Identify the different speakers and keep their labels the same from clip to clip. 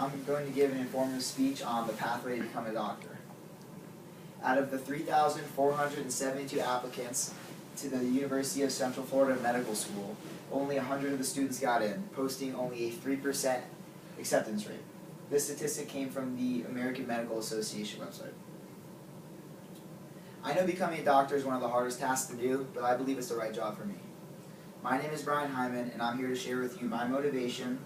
Speaker 1: I'm going to give an informative speech on the pathway to become a doctor. Out of the 3,472 applicants to the University of Central Florida Medical School, only 100 of the students got in, posting only a 3% acceptance rate. This statistic came from the American Medical Association website. I know becoming a doctor is one of the hardest tasks to do, but I believe it's the right job for me. My name is Brian Hyman, and I'm here to share with you my motivation,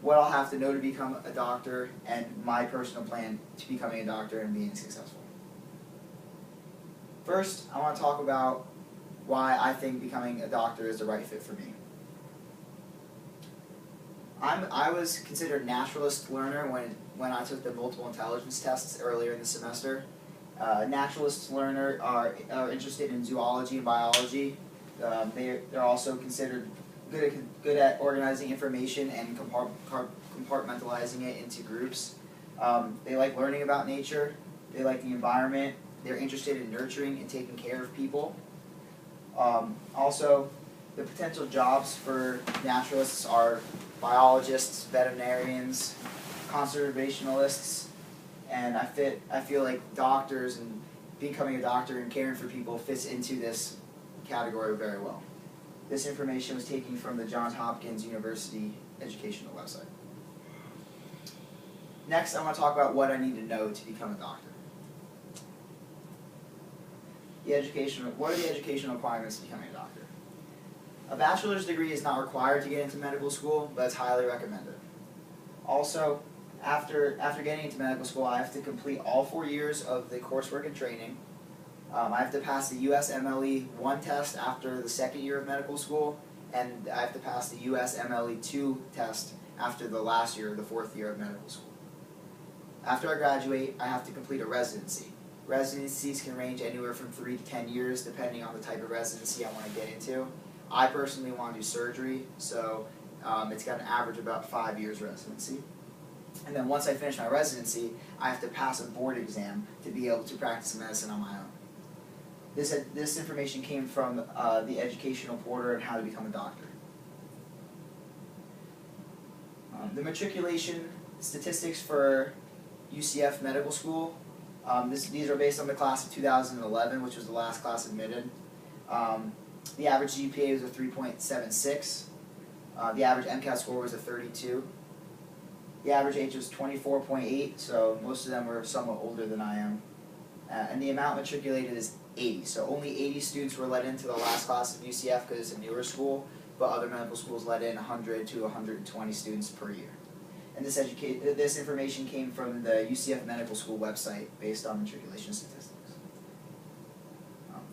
Speaker 1: what I'll have to know to become a doctor, and my personal plan to becoming a doctor and being successful. First, I want to talk about why I think becoming a doctor is the right fit for me. I was considered a naturalist learner when I took the multiple intelligence tests earlier in the semester. Naturalist learners are interested in zoology and biology. They're also considered good at organizing information and compartmentalizing it into groups. They like learning about nature. They like the environment. They're interested in nurturing and taking care of people. Also, the potential jobs for naturalists are biologists, veterinarians, conservationists, and I feel like doctors and becoming a doctor and caring for people fits into this category very well. This information was taken from the Johns Hopkins University educational website. Next, I want to talk about what I need to know to become a doctor. What are the educational requirements to becoming a doctor? A bachelor's degree is not required to get into medical school, but it's highly recommended. Also, after getting into medical school, I have to complete all 4 years of the coursework and training. I have to pass the USMLE 1 test after the second year of medical school, and I have to pass the USMLE 2 test after the last year, the 4th year of medical school. After I graduate, I have to complete a residency. Residencies can range anywhere from 3 to 10 years, depending on the type of residency I want to get into. I personally want to do surgery, so it's got an average of about 5 years residency. And then once I finish my residency, I have to pass a board exam to be able to practice medicine on my own. This information came from the educational portal on how to become a doctor. The matriculation statistics for UCF Medical School, these are based on the class of 2011, which was the last class admitted. The average GPA was a 3.76. The average MCAT score was a 32. The average age was 24.8, so most of them were somewhat older than I am. And the amount matriculated is 80, so only 80 students were let into the last class of UCF because it's a newer school, but other medical schools let in 100 to 120 students per year. And this information came from the UCF Medical School website based on matriculation statistics.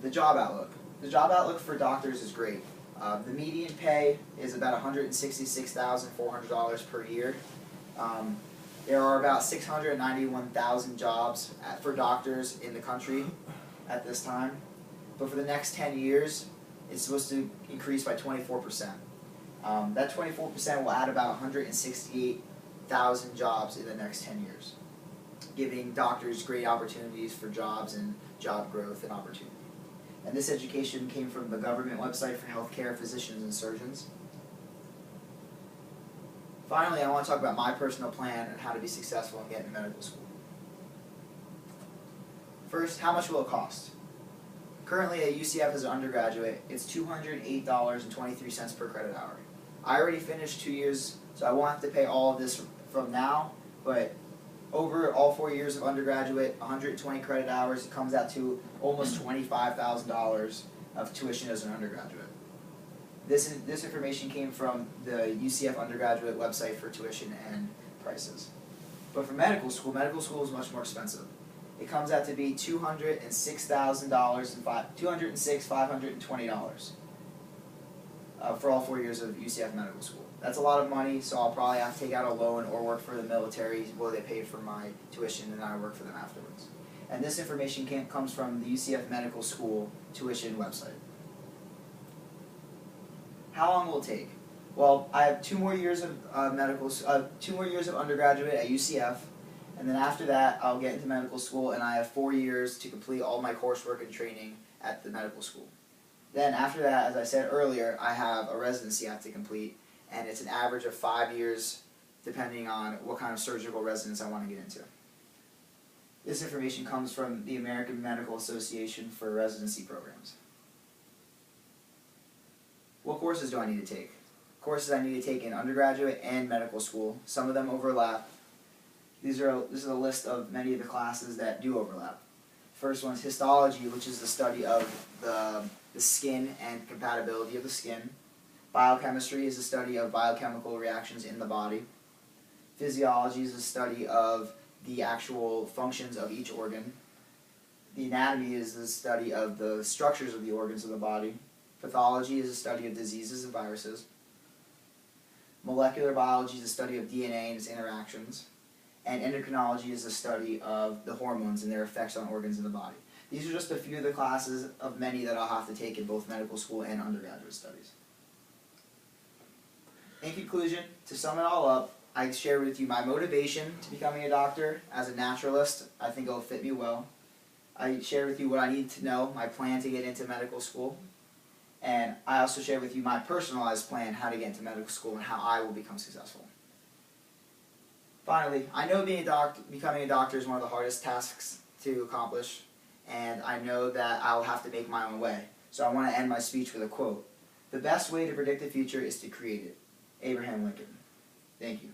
Speaker 1: The job outlook. The job outlook for doctors is great. The median pay is about $166,400 per year. There are about 691,000 jobs for doctors in the country at this time. But for the next 10 years, it's supposed to increase by 24%. That 24% will add about 168,000 jobs in the next 10 years, giving doctors great opportunities for jobs and job growth and opportunity. And this education came from the government website for healthcare physicians and surgeons. Finally, I want to talk about my personal plan and how to be successful in getting to medical school. First, how much will it cost? Currently at UCF as an undergraduate, it's $208.23 per credit hour. I already finished 2 years, so I won't have to pay all of this from now, but over all 4 years of undergraduate, 120 credit hours, it comes out to almost $25,000 of tuition as an undergraduate. This information came from the UCF undergraduate website for tuition and prices. But for medical school is much more expensive. It comes out to be $206,520 for all 4 years of UCF medical school. That's a lot of money, so I'll probably have to take out a loan or work for the military where they pay for my tuition and I work for them afterwards. And this information comes from the UCF Medical School tuition website. How long will it take? Well, I have 2 more years of 2 more years of undergraduate at UCF, and then after that, I'll get into medical school, and I have 4 years to complete all my coursework and training at the medical school. Then after that, as I said earlier, I have a residency I have to complete, and it's an average of 5 years depending on what kind of surgical residence I want to get into. This information comes from the American Medical Association for residency programs. What courses do I need to take? Courses I need to take in undergraduate and medical school. Some of them overlap. This is a list of many of the classes that do overlap. First one is histology, which is the study of the skin and compatibility of the skin. Biochemistry is the study of biochemical reactions in the body. Physiology is the study of the actual functions of each organ. The anatomy is the study of the structures of the organs of the body. Pathology is the study of diseases and viruses. Molecular biology is the study of DNA and its interactions. And endocrinology is the study of the hormones and their effects on organs in the body. These are just a few of the classes of many that I'll have to take in both medical school and undergraduate studies. In conclusion, to sum it all up, I share with you my motivation to becoming a doctor. As a naturalist, I think it'll fit me well. I share with you what I need to know, my plan to get into medical school. And I also share with you my personalized plan how to get into medical school and how I will become successful. Finally, I know becoming a doctor is one of the hardest tasks to accomplish, and I know that I will have to make my own way. So I want to end my speech with a quote. "The best way to predict the future is to create it." Abraham Lincoln. Thank you.